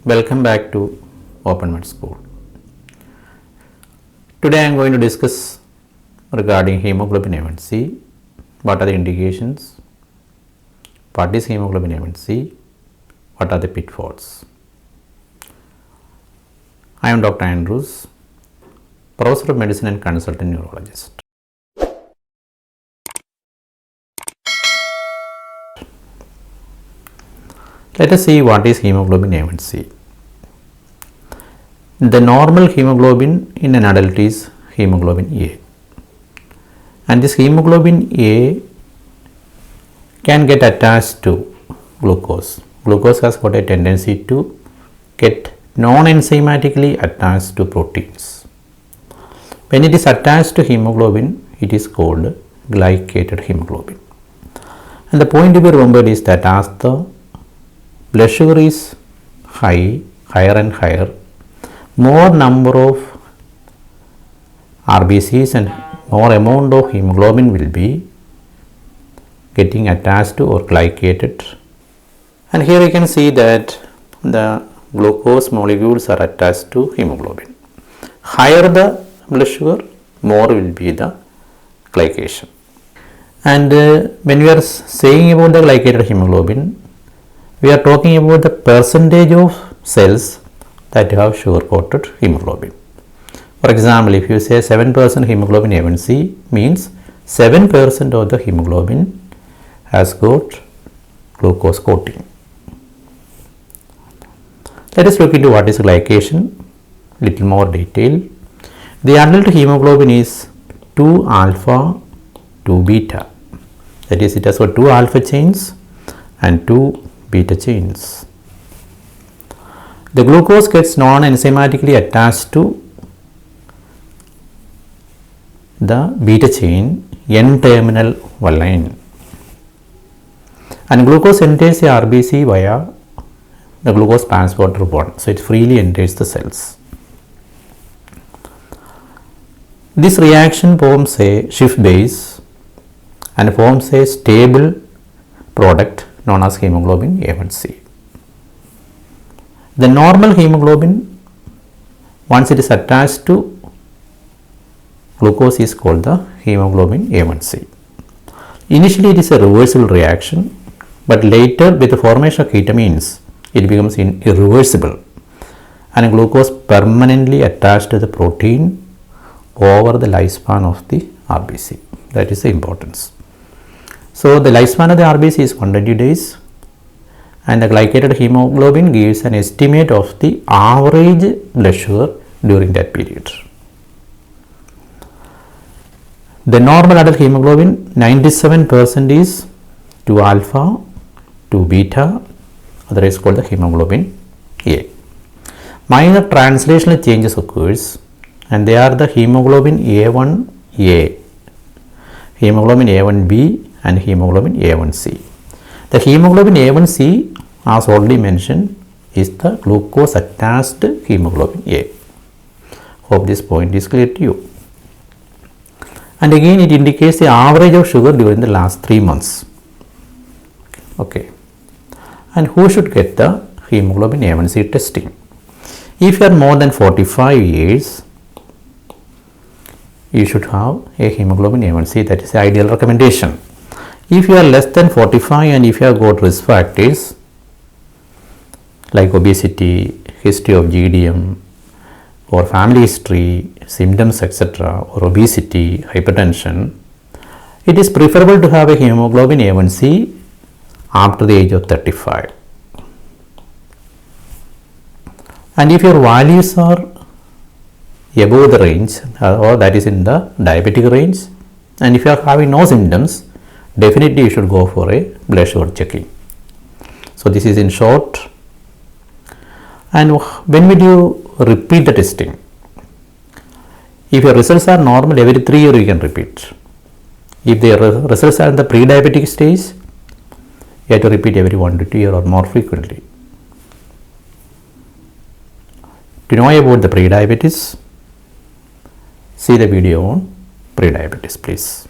Welcome back to Open Med School. Today I am going to discuss regarding hemoglobin A1C. What are the indications? What is hemoglobin A1C? What are the pitfalls? I am Dr. Andrews, Professor of Medicine and Consultant Neurologist. Let us see what is hemoglobin A1C. The normal hemoglobin in an adult is hemoglobin A. And this hemoglobin A can get attached to glucose. Glucose has got a tendency to get non-enzymatically attached to proteins. When it is attached to hemoglobin, it is called glycated hemoglobin. And the point to be remembered is that as the blood sugar is higher and higher, more number of RBCs and more amount of hemoglobin will be getting attached to or glycated. And here you can see that the glucose molecules are attached to hemoglobin. Higher the blood sugar, more will be the glycation. And when we are saying about the glycated hemoglobin, we are talking about the percentage of cells that have sugar coated hemoglobin. For example, if you say 7% hemoglobin A1C means 7% of the hemoglobin has got glucose coating. Let us look into what is glycation, little more detail. The adult hemoglobin is 2 alpha, 2 beta. That is, it has got 2 alpha chains and 2 beta chains. The glucose gets non-enzymatically attached to the beta chain N-terminal valine, and glucose enters the RBC via the glucose transporter bond, so it freely enters the cells. This reaction forms a Schiff base and forms a stable product known as hemoglobin A1C. The normal hemoglobin, once it is attached to glucose, is called the hemoglobin A1C. Initially it is a reversible reaction, but later with the formation of ketamines, it becomes irreversible and glucose permanently attached to the protein over the lifespan of the RBC. That is the importance. So the lifespan of the RBC is 120 days, and the glycated hemoglobin gives an estimate of the average blood sugar during that period. The normal adult hemoglobin, 97% is 2 alpha, 2 beta, otherwise called the hemoglobin A. Minor translational changes occurs, and they are the hemoglobin A1A, hemoglobin A1B, and hemoglobin A1C. The hemoglobin A1C, as already mentioned, is the glucose attached hemoglobin A. Hope this point is clear to you. And again, it indicates the average of sugar during the last 3 months. Okay. And who should get the hemoglobin A1C testing? If you are more than 45 years, you should have a hemoglobin A1C. That is the ideal recommendation. If you are less than 45 and if you have got risk factors like obesity, history of GDM, or family history, symptoms, etc., or obesity, hypertension, it is preferable to have a hemoglobin A1C after the age of 35. And if your values are above the range, or that is in the diabetic range, and if you are having no symptoms, definitely you should go for a blood sugar checking. So this is in short. And when will you repeat the testing? If your results are normal, every 3 years you can repeat. If the results are in the pre-diabetic stage, you have to repeat every 1 to 2 years or more frequently. To know about the pre-diabetes, see the video on pre-diabetes, please.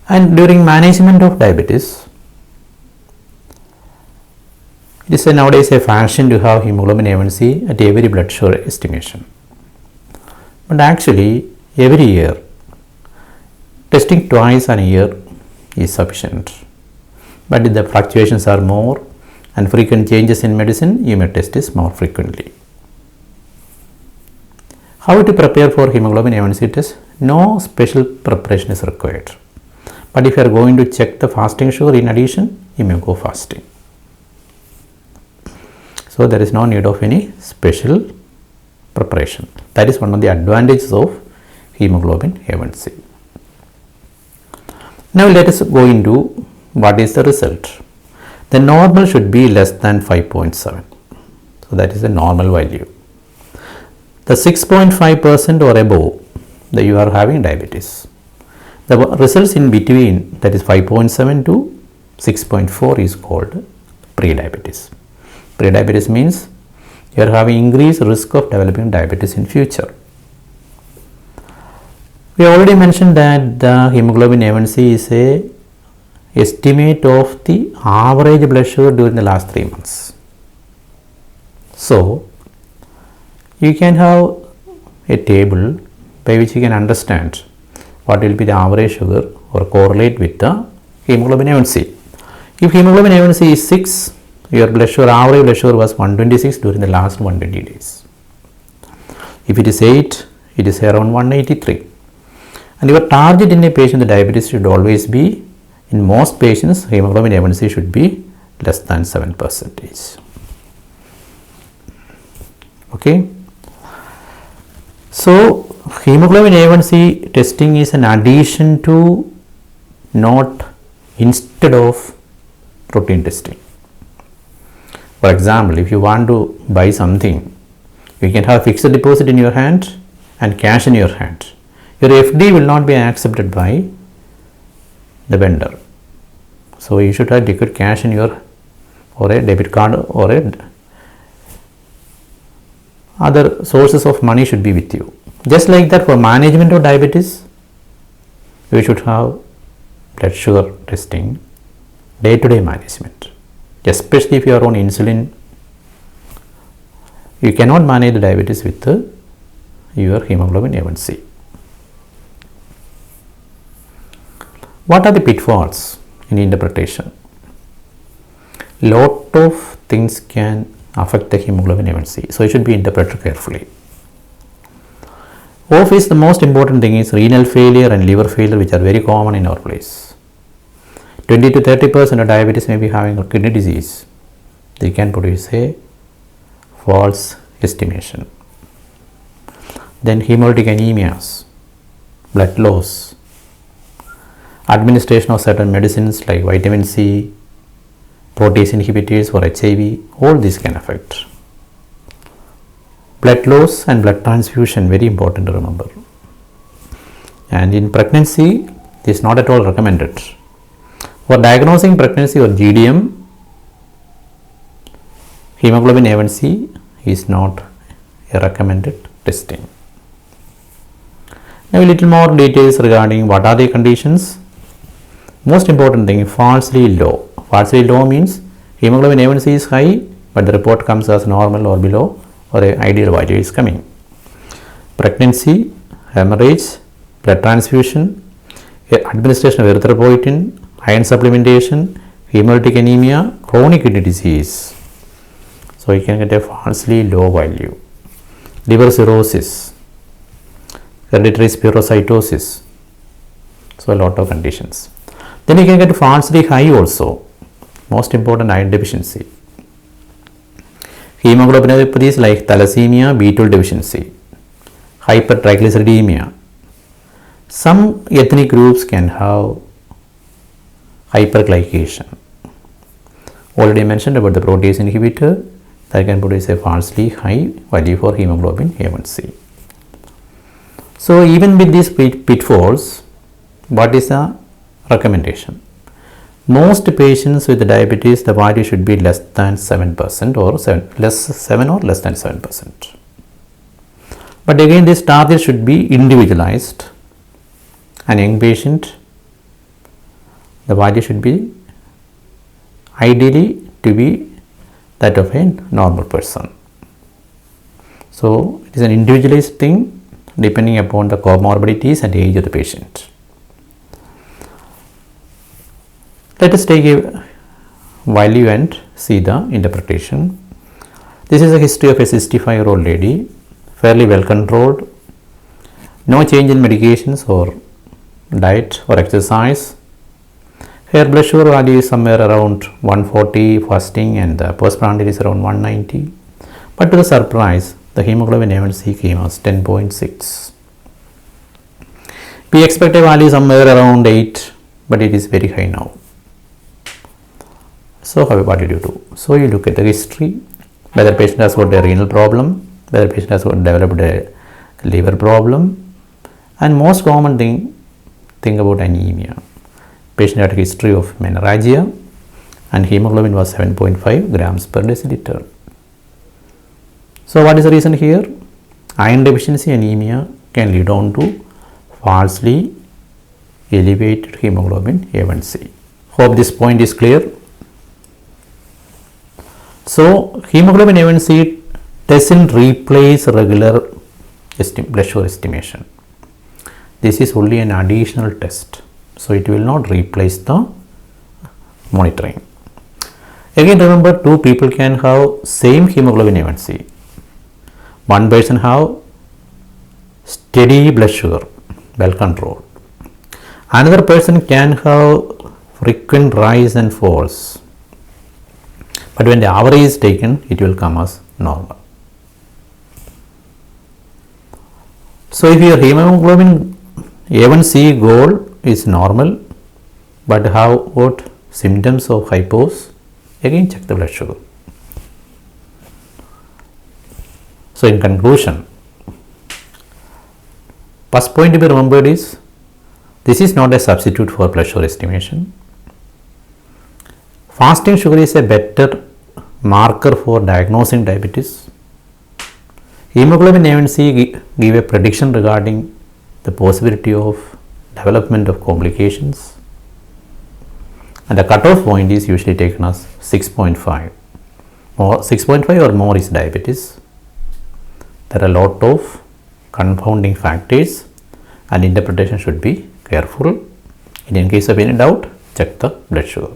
And during management of diabetes, It is nowadays a fashion to have hemoglobin A1C at every blood sugar estimation. But actually, every year, testing twice in a year is sufficient. But if the fluctuations are more and frequent changes in medicine, you may test this more frequently. How to prepare for hemoglobin A1C test? No special preparation is required. But if you are going to check the fasting sugar in addition, you may go fasting. So there is no need of any special preparation. That is one of the advantages of hemoglobin A1C. Now let us go into what is the result. The normal should be less than 5.7. So that is the normal value. The 6.5% or above, that you are having diabetes. The results in between, that is 5.7 to 6.4, is called pre-diabetes. Pre-diabetes means you are having increased risk of developing diabetes in future. We already mentioned that the hemoglobin A1C is a estimate of the average blood sugar during the last 3 months. So you can have a table by which you can understand what will be the average sugar or correlate with the hemoglobin A1C. If hemoglobin A1C is 6, your blood sugar, average blood sugar was 126 during the last 120 days. If it is 8, it is around 183. And your target in a patient, the diabetes should always be, in most patients, hemoglobin A1C should be less than 7%. Okay. So hemoglobin A1C testing is an addition to, not instead of, routine testing. For example, if you want to buy something, you can have fixed deposit in your hand and cash in your hand. Your FD will not be accepted by the vendor. So you should have liquid cash in your, or a debit card, or a other sources of money should be with you. Just like that, for management of diabetes, you should have blood sugar testing, day-to-day management. Especially if you are on insulin, you cannot manage the diabetes with your hemoglobin A1C. What are the pitfalls in interpretation? Lot of things can affect the hemoglobin A1C, so it should be interpreted carefully. OFF is the most important thing is renal failure and liver failure, which are very common in our place. 20 to 30% of diabetes may be having a kidney disease. They can produce a false estimation. Then hemolytic anemias, blood loss, administration of certain medicines like vitamin C, protease inhibitors for HIV, all these can affect. Blood loss and blood transfusion, very important to remember. And in pregnancy, this is not at all recommended. For diagnosing pregnancy or GDM, hemoglobin A1C is not a recommended testing. Now a little more details regarding what are the conditions. Most important thing, falsely low. Falsely low means hemoglobin A1C is high, but the report comes as normal or below, or an ideal value is coming. Pregnancy, hemorrhage, blood transfusion, administration of erythropoietin, iron supplementation, hemolytic anemia, chronic kidney disease. So you can get a falsely low value. Liver cirrhosis, hereditary spherocytosis. So a lot of conditions. Then you can get falsely high also. Most important, iron deficiency. Hemoglobinopathies like thalassemia, B12 deficiency, hypertriglyceridemia. Some ethnic groups can have hyperglycation. Already mentioned about the protease inhibitor that can produce a falsely high value for hemoglobin A1C. So even with these pitfalls, what is the recommendation? Most patients with diabetes, the value should be less than 7% or 7 or less than 7%. But again, this target should be individualized. An young patient, the value should be ideally to be that of a normal person. So it is an individualized thing depending upon the comorbidities and age of the patient. Let us take a value and see the interpretation. This is a history of a 65-year-old lady, fairly well controlled, no change in medications or diet or exercise. Her blood sugar value is somewhere around 140 fasting and the postprandial is around 190. But to the surprise, the hemoglobin A1C came as 10.6. We expect a value somewhere around 8, but it is very high now. So what did you do? So you look at the history, whether patient has got a renal problem, whether patient has got developed a liver problem, and most common thing, think about anemia. Patient had a history of menorrhagia and hemoglobin was 7.5 grams per deciliter. So what is the reason here? Iron deficiency anemia can lead on to falsely elevated hemoglobin A1C. Hope this point is clear. So hemoglobin A1C doesn't replace regular blood sugar estimation. This is only an additional test. So it will not replace the monitoring. Again, remember, two people can have same hemoglobin A1C. One person have steady blood sugar, well controlled. Another person can have frequent rise and falls. But when the average is taken, it will come as normal. So if your hemoglobin A1C goal is normal, but have what symptoms of hypos, again check the blood sugar. So in conclusion, first point to be remembered is, this is not a substitute for blood sugar estimation. Fasting sugar is a better marker for diagnosing diabetes. Hemoglobin A1C give a prediction regarding the possibility of development of complications, and the cutoff point is usually taken as 6.5 or 6.5 or more is diabetes. There are a lot of confounding factors and interpretation should be careful. In case of any doubt, check the blood sugar.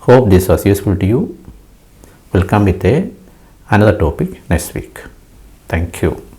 Hope this was useful to you. We'll come with another topic next week. Thank you.